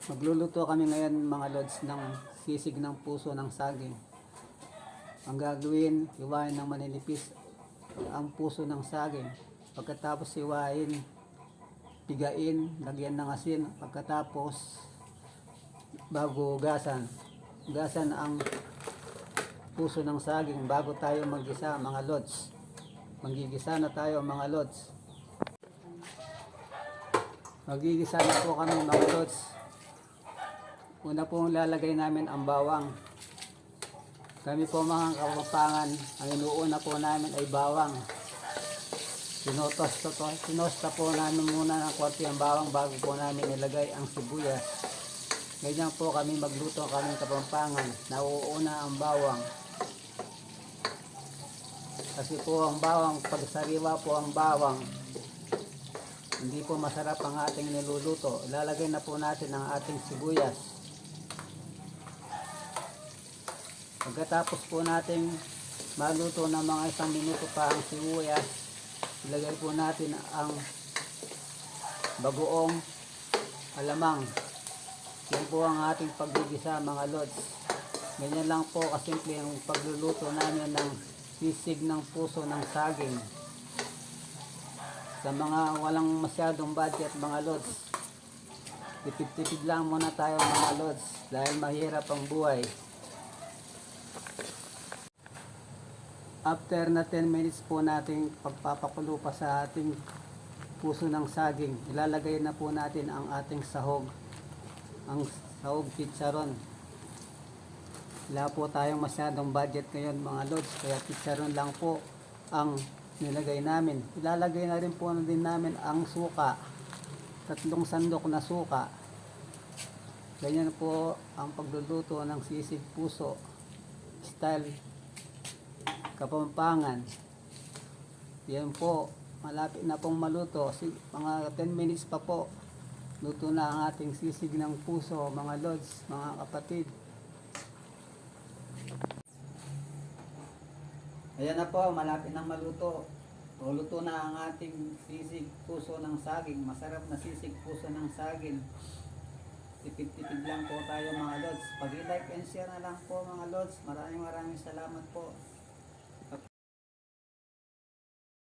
Magluluto kami ngayon mga lods ng sisig ng puso ng saging. Ang gagawin, hiwain ng maninipis ang puso ng saging. Pagkatapos hiwain, pigain, lagyan ng asin. Pagkatapos, bago hugasan. Hugasan ang puso ng saging bago tayo maggisa mga lods. Magigisa na tayo mga lods. Magigisa na po kami mga lods. Una pong lalagay namin ang bawang. Kami po mga Kapampangan, ang inuuna po namin ay bawang. Sinosta po namin muna ng konti ang bawang bago po namin ilagay ang sibuyas. Ganyan po kami magluto kami Kapampangan. Nauuna ang bawang. Kasi po ang bawang, pag sariwa po ang bawang, hindi po masarap ang ating niluluto. Ilalagay na po natin ang ating sibuyas. Pagkatapos po natin maluto ng mga 1 minuto pa ang sibuyas, ilagay po natin ang bagoong alamang. Yan po ang ating paggigisa mga lods. Ganyan lang po kasimple ang pagluluto namin ng sisig ng puso ng saging. Sa mga walang masyadong budget mga lods, tipid-tipid lang muna tayo mga lods dahil mahirap ang buhay. After na 10 minutes po natin pagpapakulo pa sa ating puso ng saging, ilalagay na po natin ang ating sahog, ang sahog chicharon. Wala po tayong masyadong budget ngayon mga lods, kaya chicharon lang po ang nilagay namin. Ilalagay na rin po din namin ang suka, 3 sandok na suka. Ganyan po ang pagluluto ng sisig puso style Kapampangan. Yan po, malapit na pong maluto. Mga 10 minutes pa po, luto na ang ating sisig ng puso mga lods, mga kapatid. Ayan na po, malapit nang maluto. Luto na ang ating sisig puso ng saging. Masarap na sisig puso ng saging. Tipid-tipid lang po tayo mga lods. Pag-like and share na lang po mga lods. Maraming salamat po.